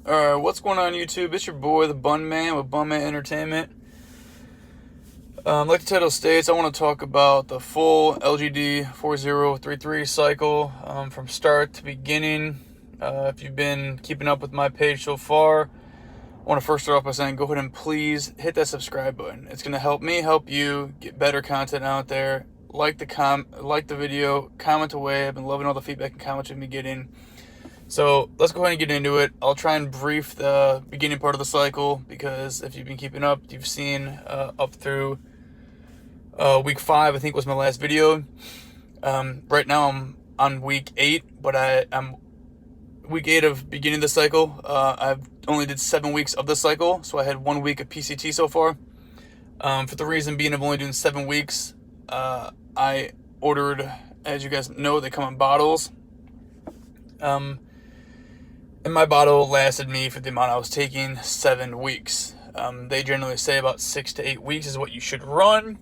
Alright, what's going on YouTube? It's your boy, the Bun Man with Bun Man Entertainment. Like the title states, I want to talk about the full LGD 4033 cycle from start to beginning. If you've been keeping up with my page so far, I want to first start off by saying go ahead and please hit that subscribe button. It's going to help me help you get better content out there. Like the video, comment away. I've been loving all the feedback and comments we've been getting. So let's go ahead and get into it. I'll try and brief the beginning part of the cycle because if you've been keeping up, you've seen up through week 5, I think was my last video. Right now I'm on week 8, but I'm week 8 of beginning the cycle. I've only did 7 weeks of the cycle, so I had 1 week of PCT so far. For the reason being I'm only doing 7 weeks, I ordered, as you guys know, they come in bottles. And my bottle lasted me for the amount I was taking 7 weeks. They generally say about 6 to 8 weeks is what you should run.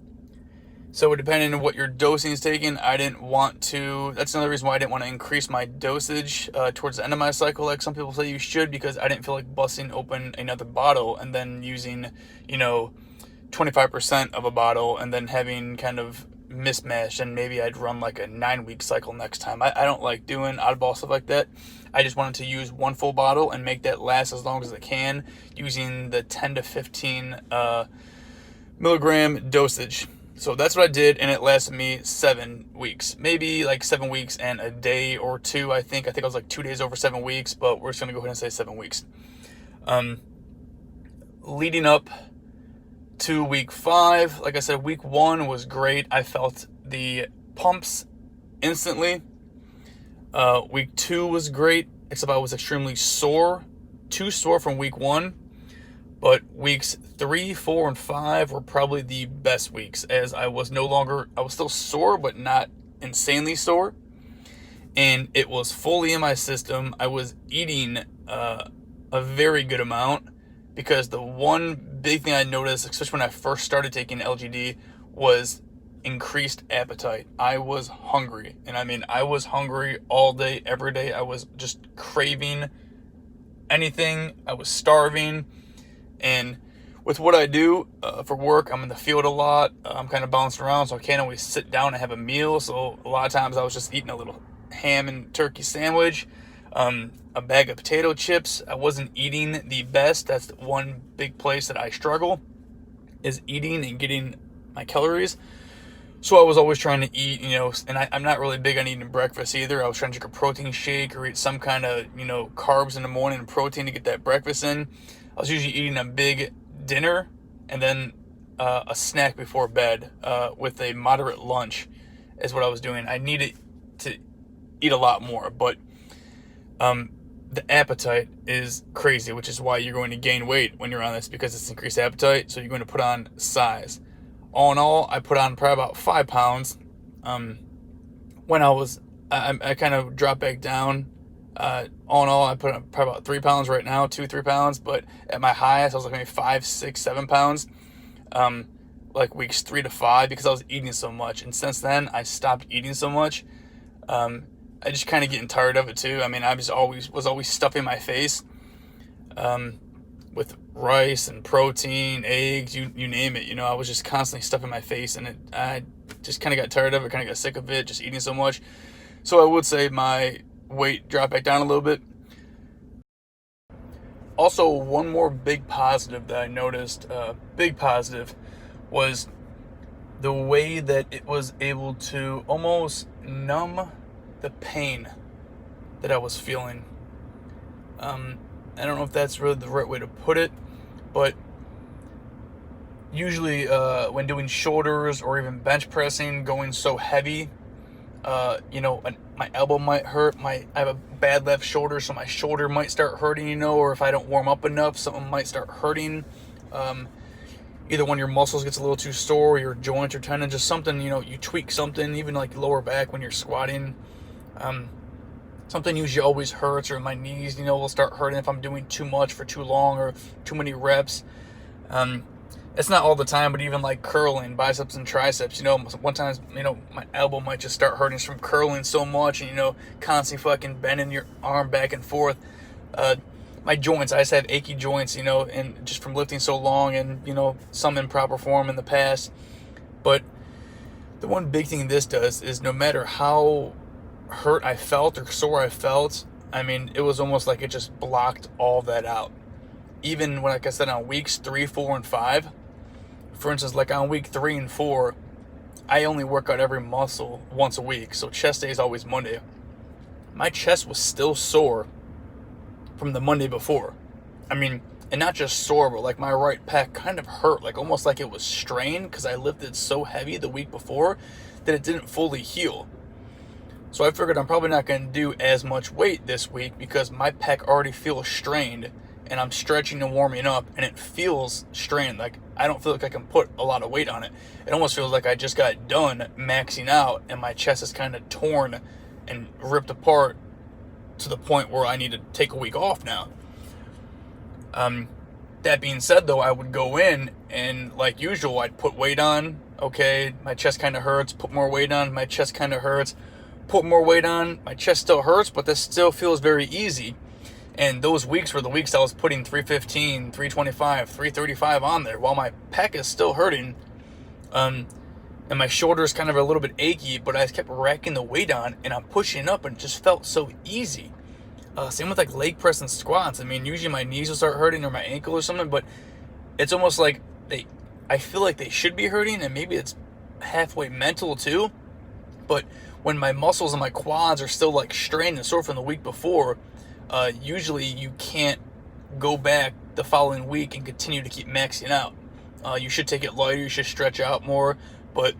So depending on what your dosing is taking, I didn't want to, that's another reason why I didn't want to increase my dosage towards the end of my cycle like some people say you should, because I didn't feel like busting open another bottle and then using, 25% of a bottle and then having kind of mismatched, and maybe I'd run like a 9-week cycle next time. I don't like doing oddball stuff like that. I just wanted to use 1 full bottle and make that last as long as I can using the 10 to 15 milligram dosage. So that's what I did, and it lasted me 7 weeks. Maybe like 7 weeks and a day or 2, I think. I was like 2 days over 7 weeks, but we're just going to go ahead and say 7 weeks. Leading up to week 5, like I said, week 1 was great. I felt the pumps instantly. Week 2 was great, except I was extremely sore. Too sore from week 1. But weeks 3, 4, and 5 were probably the best weeks, as I was still sore, but not insanely sore. And it was fully in my system. I was eating a very good amount, because the one big thing I noticed, especially when I first started taking LGD, was increased appetite. I was hungry, and I mean I was hungry all day, every day. I was just craving anything. I was starving. And with what I do for work, I'm in the field a lot. I'm kind of bouncing around, so I can't always sit down and have a meal. So a lot of times I was just eating a little ham and turkey sandwich, a bag of potato chips. I wasn't eating the best. That's the one big place that I struggle, is eating and getting my calories. So I was always trying to eat, and I'm not really big on eating breakfast either. I was trying to drink a protein shake or eat some kind of, carbs in the morning and protein to get that breakfast in. I was usually eating a big dinner and then a snack before bed with a moderate lunch is what I was doing. I needed to eat a lot more, but the appetite is crazy, which is why you're going to gain weight when you're on this, because it's increased appetite, so you're going to put on size. All in all, I put on probably about 5 pounds. When I kind of dropped back down. All in all, I put on probably about 3 pounds right now, 2-3 pounds, but at my highest, I was like maybe 5, 6, 7 pounds, like weeks 3 to 5, because I was eating so much. And since then, I stopped eating so much. I just kind of getting tired of it too. I mean, I was always stuffing my face, with rice and protein, eggs, you name it. I was just constantly stuffing my face, and I just kind of got tired of it, kind of got sick of it, just eating so much. So I would say my weight dropped back down a little bit. Also, one more big positive that I noticed, big positive, was the way that it was able to almost numb the pain that I was feeling. I don't know if that's really the right way to put it, but usually when doing shoulders or even bench pressing, going so heavy, my elbow might hurt. I have a bad left shoulder, so my shoulder might start hurting, or if I don't warm up enough, something might start hurting. Either when your muscles gets a little too sore, or your joint or tendon, just something, you tweak something, even like lower back when you're squatting. Something usually always hurts, or my knees, will start hurting if I'm doing too much for too long or too many reps. It's not all the time, but even like curling, biceps and triceps, one time, my elbow might just start hurting from curling so much, and, constantly fucking bending your arm back and forth. my joints. I just have achy joints, and just from lifting so long and, some improper form in the past. But the one big thing this does is no matter how hurt I felt or sore I felt, I mean, it was almost like it just blocked all that out. Even when, like I said, on weeks 3, 4, and 5, for instance, like on week 3 and 4, I only work out every muscle once a week. So chest day is always Monday. My chest was still sore from the Monday before. I mean, and not just sore, but like my right pec kind of hurt, like almost like it was strained because I lifted so heavy the week before that it didn't fully heal. So I figured I'm probably not going to do as much weight this week because my pec already feels strained and I'm stretching and warming up and it feels strained. Like I don't feel like I can put a lot of weight on it. It almost feels like I just got done maxing out and my chest is kind of torn and ripped apart to the point where I need to take a week off now. That being said, though, I would go in and, like usual, I'd put weight on. Okay, my chest kind of hurts. Put more weight on. My chest kind of hurts. Put more weight on. My chest still hurts, but this still feels very easy. And those weeks were the weeks I was putting 315, 325, 335 on there while my pec is still hurting. And my shoulder's kind of a little bit achy, but I kept racking the weight on and I'm pushing up and it just felt so easy. Same with like leg press and squats. I mean, usually my knees will start hurting or my ankle or something, but it's almost like I feel like they should be hurting, and maybe it's halfway mental too. But when my muscles and my quads are still like strained and sore from the week before, usually you can't go back the following week and continue to keep maxing out. You should take it lighter, you should stretch out more, but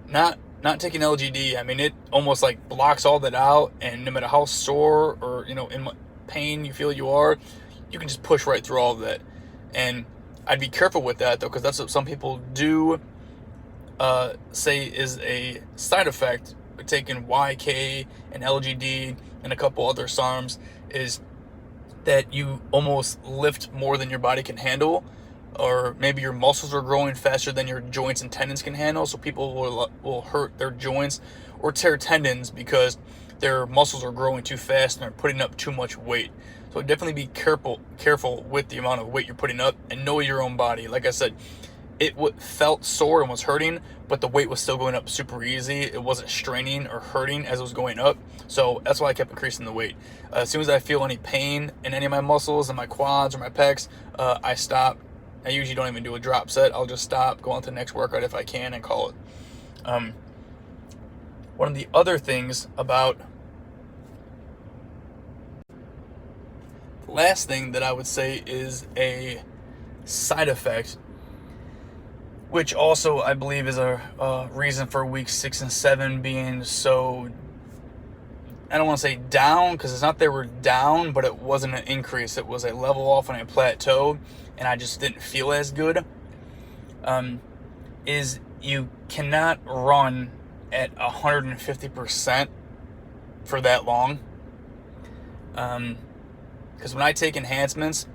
not taking LGD. I mean, it almost like blocks all that out, and no matter how sore or, in pain you feel you are, you can just push right through all of that. And I'd be careful with that, though, because that's what some people do say is a side effect of taking YK and LGD and a couple other SARMs, is that you almost lift more than your body can handle, or maybe your muscles are growing faster than your joints and tendons can handle, so people will hurt their joints or tear tendons because their muscles are growing too fast and they're putting up too much weight. So definitely be careful with the amount of weight you're putting up and know your own body. Like I said, it felt sore and was hurting, but the weight was still going up super easy. It wasn't straining or hurting as it was going up. So that's why I kept increasing the weight. As soon as I feel any pain in any of my muscles, in my quads or my pecs, I stop. I usually don't even do a drop set. I'll just stop, go on to the next workout if I can, and call it. One of the other things about... last thing that I would say is a side effect, which also I believe is a reason for weeks 6 and 7 being so... I don't want to say down, because it's not they were down, but it wasn't an increase. It was a level off and a plateau, and I just didn't feel as good. Is you cannot run at 150% for that long. Because when I take enhancements,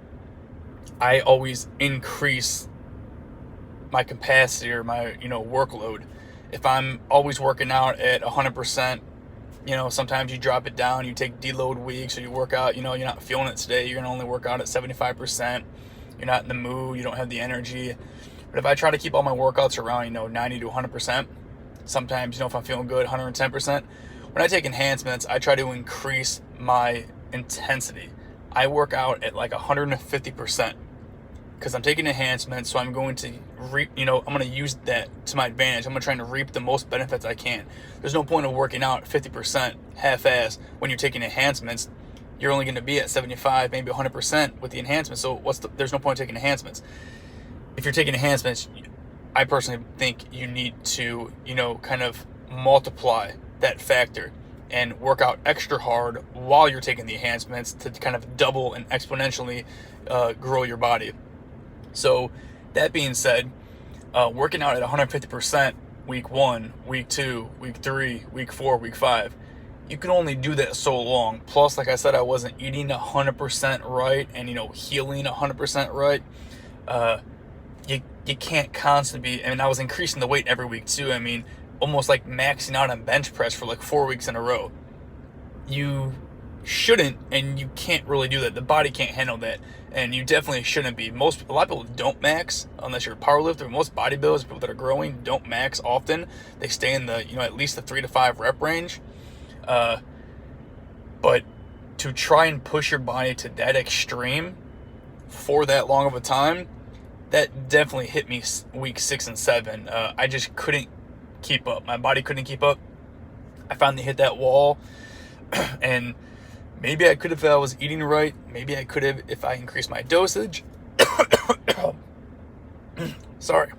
I always increase my capacity or my workload. If I'm always working out at 100%, sometimes you drop it down, you take deload weeks, or you work out, you're not feeling it today, you're going to only work out at 75%, you're not in the mood, you don't have the energy. But if I try to keep all my workouts around, 90 to 100%, sometimes, if I'm feeling good, 110%, when I take enhancements, I try to increase my intensity. I work out at like 150%. Because I'm taking enhancements, so I'm going to reap, I'm going to use that to my advantage. I'm going to try to reap the most benefits I can. There's no point of working out 50% half-ass when you're taking enhancements. You're only going to be at 75, maybe 100% with the enhancements. So there's no point in taking enhancements. If you're taking enhancements, I personally think you need to, kind of multiply that factor and work out extra hard while you're taking the enhancements to kind of double and exponentially grow your body. So that being said, working out at 150% week 1, week 2, week 3, week 4, week 5, you can only do that so long. Plus, like I said, I wasn't eating 100% right and, healing 100% right. You can't constantly be, I was increasing the weight every week too. Almost like maxing out on bench press for like 4 weeks in a row. You shouldn't, and you can't really do that. The body can't handle that, and you definitely shouldn't be. A lot of people don't max unless you're a power lifter. Most bodybuilders, people that are growing, don't max often. They stay in the, at least the 3 to 5 rep range. But to try and push your body to that extreme for that long of a time, that definitely hit me week 6 and 7. I just couldn't keep up. My body couldn't keep up. I finally hit that wall, and maybe I could have if I was eating right. Maybe I could have if I increased my dosage. Sorry.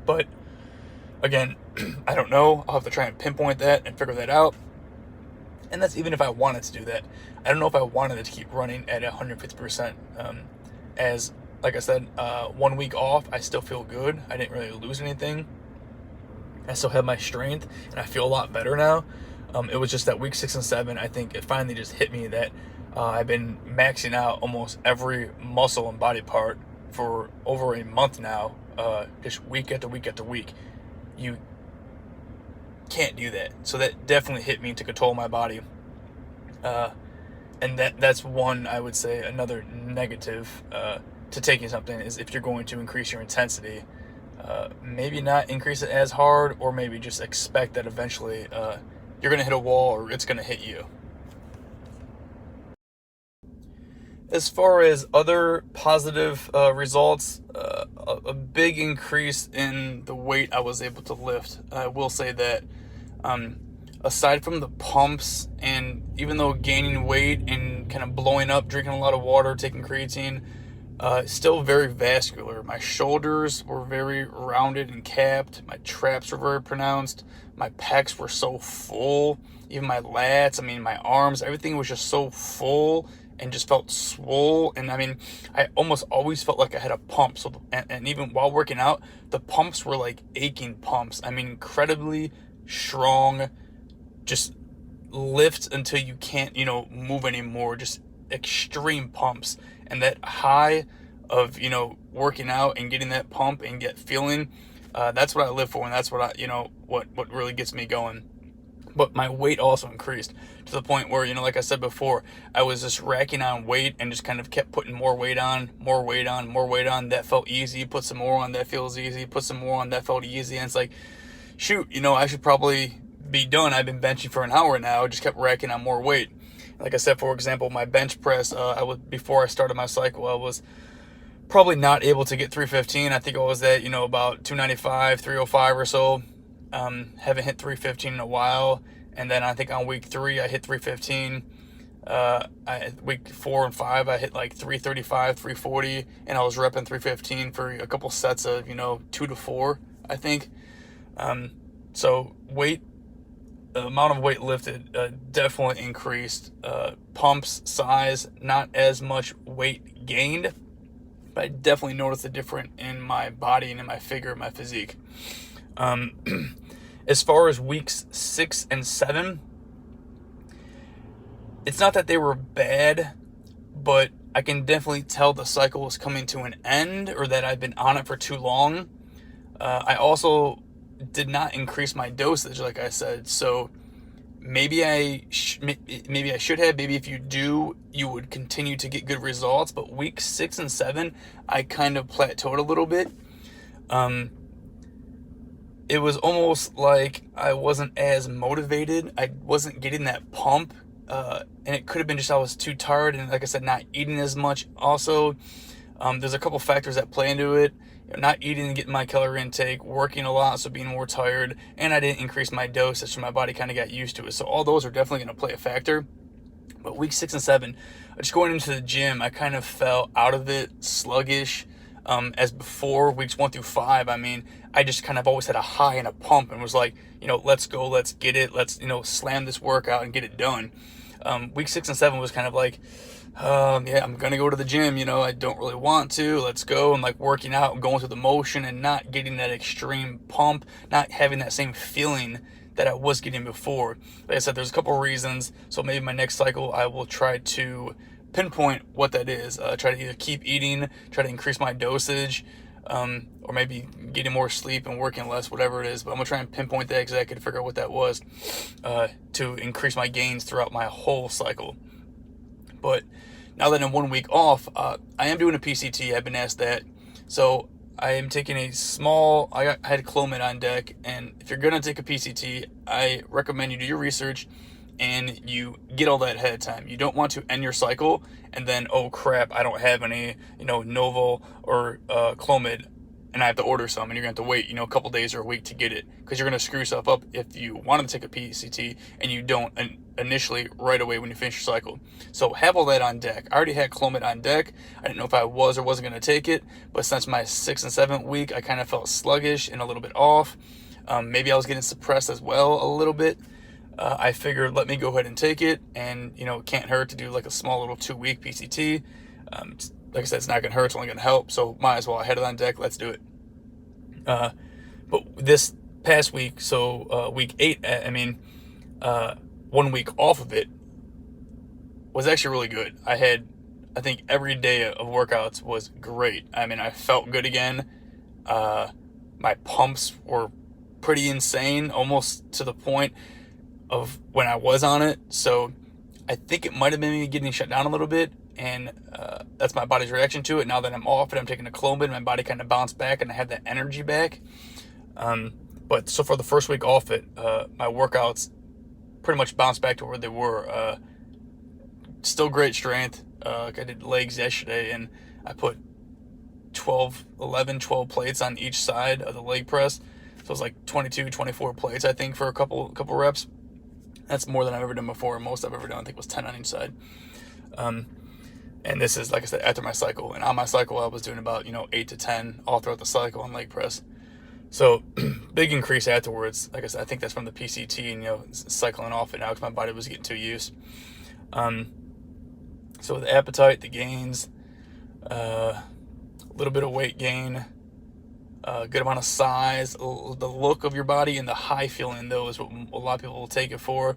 But again, I don't know. I'll have to try and pinpoint that and figure that out. And that's even if I wanted to do that. I don't know if I wanted to keep running at 150%. As, like I said, 1 week off, I still feel good. I didn't really lose anything. I still have my strength, and I feel a lot better now. It was just that week 6 and 7, I think it finally just hit me that I've been maxing out almost every muscle and body part for over a month now, just week after week after week. You can't do that. So that definitely hit me to control my body. And that's one, I would say, another negative to taking something is if you're going to increase your intensity, maybe not increase it as hard, or maybe just expect that eventually you're going to hit a wall or it's going to hit you. As far as other positive results, a big increase in the weight I was able to lift. I will say that aside from the pumps, and even though gaining weight and kind of blowing up, drinking a lot of water, taking creatine, still very vascular. My shoulders were very rounded and capped. My traps were very pronounced. My pecs were so full. Even my lats, my arms, everything was just so full and just felt swole. And I almost always felt like I had a pump. So, and even while working out, the pumps were like aching pumps. Incredibly strong, just lift until you can't, move anymore. Just extreme pumps. And that high of, working out and getting that pump and feeling, that's what I live for. And that's what what really gets me going. But my weight also increased to the point where, like I said before, I was just racking on weight and just kind of kept putting more weight on. That felt easy. Put some more on, that feels easy. Put some more on, that felt easy. And it's like, shoot, I should probably be done. I've been benching for an hour now. I just kept racking on more weight. Like I said, for example, my bench press, before I started my cycle, I was probably not able to get 315. I think I was at, about 295, 305 or so. Haven't hit 315 in a while. And then I think on week 3, I hit 315. Week 4 and 5, I hit like 335, 340, and I was repping 315 for a couple sets of, 2 to 4, I think. So weight, the amount of weight lifted definitely increased. Pumps, size, not as much weight gained, but I definitely noticed a difference in my body and in my figure, my physique. As far as weeks 6 and 7, it's not that they were bad, but I can definitely tell the cycle was coming to an end, or that I've been on it for too long. I also did not increase my dosage, like I said, so maybe I should have. Maybe if you do, you would continue to get good results. But week 6 and 7, I kind of plateaued a little bit. It was almost like I wasn't as motivated. I wasn't getting that pump, and it could have been just I was too tired, and like I said, not eating as much. Also, there's a couple factors that play into it. Not eating and getting my calorie intake, working a lot, so being more tired, and I didn't increase my dosage, so my body kind of got used to it. So all those are definitely going to play a factor. But week 6 and 7, just going into the gym, I kind of fell out of it, sluggish. As before, weeks 1 through 5, I just kind of always had a high and a pump and was like, let's go, let's get it, let's, slam this workout and get it done. Week 6 and 7 was kind of like, yeah, I'm going to go to the gym, I don't really want to, let's go, and like working out and going through the motion and not getting that extreme pump, not having that same feeling that I was getting before. Like I said, there's a couple of reasons, so maybe my next cycle I will try to pinpoint what that is. Try to either keep eating, try to increase my dosage, or maybe getting more sleep and working less, whatever it is. But I'm gonna try and pinpoint that exactly to figure out what that was, to increase my gains throughout my whole cycle. But now that I'm 1 week off, I am doing a PCT. I've been asked that. So I am taking I had Clomid on deck. And if you're going to take a PCT, I recommend you do your research and you get all that ahead of time. You don't want to end your cycle and then, oh crap, I don't have any, Novo or Clomid, and I have to order some, and you're going to have to wait, a couple days or a week to get it, because you're going to screw yourself up if you want to take a PCT and you don't initially right away when you finish your cycle. So have all that on deck. I already had Clomid on deck. I didn't know if I was or wasn't going to take it, but since my 6th and 7th week, I kind of felt sluggish and a little bit off. Maybe I was getting suppressed as well a little bit. I figured, let me go ahead and take it, and it can't hurt to do like a small little 2-week PCT. Like I said, it's not going to hurt, it's only going to help, so might as well. I had it on deck, let's do it. But this past week, so week 8, 1 week off of it was actually really good. I think every day of workouts was great. I felt good again. My pumps were pretty insane, almost to the point of when I was on it. So I think it might have been me getting shut down a little bit, and that's my body's reaction to it. Now that I'm off it, I'm taking a Clomid, my body kind of bounced back and I had that energy back. But so for the first week off it, my workouts pretty much bounced back to where they were. Still great strength. Like I did legs yesterday, and I put 12 plates on each side of the leg press. So it was like 22, 24 plates, I think, for a couple reps. That's more than I've ever done before. Most I've ever done, I think, was 10 on each side. And this is, like I said, after my cycle. And on my cycle, I was doing about, 8 to 10 all throughout the cycle on leg press. So big increase afterwards. Like I said, I think that's from the PCT and, cycling off it now because my body was getting too used. So the appetite, the gains, a little bit of weight gain, a good amount of size, the look of your body, and the high feeling, though, is what a lot of people will take it for.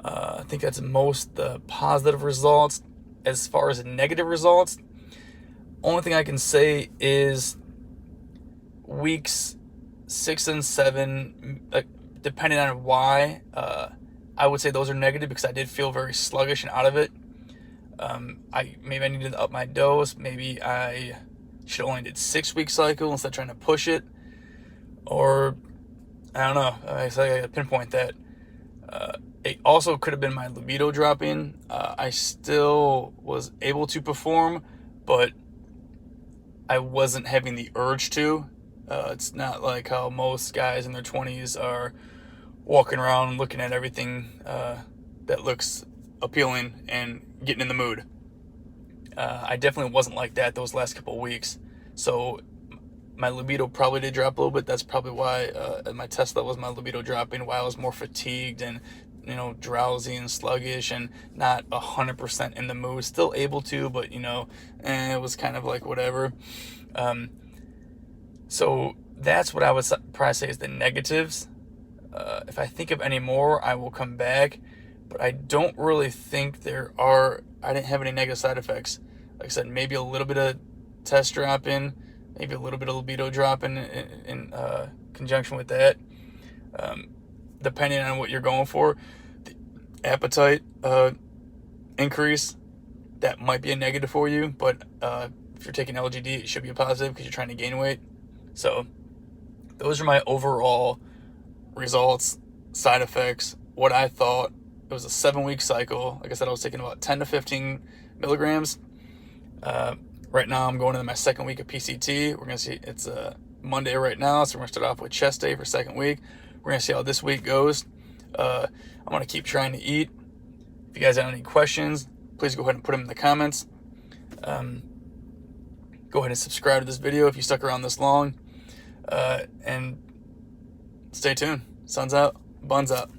I think that's most the positive results. As far as the negative results, only thing I can say is weeks 6 and 7, depending on why, I would say those are negative because I did feel very sluggish and out of it. Maybe I needed to up my dose. Maybe I should only did 6-week cycle instead of trying to push it, or I don't know. I gotta pinpoint that. It also could have been my libido dropping. I still was able to perform, but I wasn't having the urge to. It's not like how most guys in their 20s are walking around and looking at everything that looks appealing and getting in the mood. I definitely wasn't like that those last couple of weeks. So my libido probably did drop a little bit. That's probably why at my test levels, my libido dropping, why I was more fatigued and drowsy and sluggish and not 100% in the mood. Still able to, but it was kind of like whatever. So that's what I would probably say is the negatives. If I think of any more, I will come back, but I don't really think I didn't have any negative side effects. Like I said, maybe a little bit of test dropping, maybe a little bit of libido dropping in conjunction with that. Depending on what you're going for, the appetite increase, that might be a negative for you, but if you're taking LGD, it should be a positive because you're trying to gain weight. So those are my overall results, side effects, what I thought. It was a 7-week cycle. Like I said, I was taking about 10 to 15 milligrams. Right now, I'm going into my 2nd week of PCT. We're going to see, it's Monday right now, so we're going to start off with chest day for 2nd week. We're going to see how this week goes. I'm going to keep trying to eat. If you guys have any questions, please go ahead and put them in the comments. Go ahead and subscribe to this video if you stuck around this long. And stay tuned. Sun's out, buns out.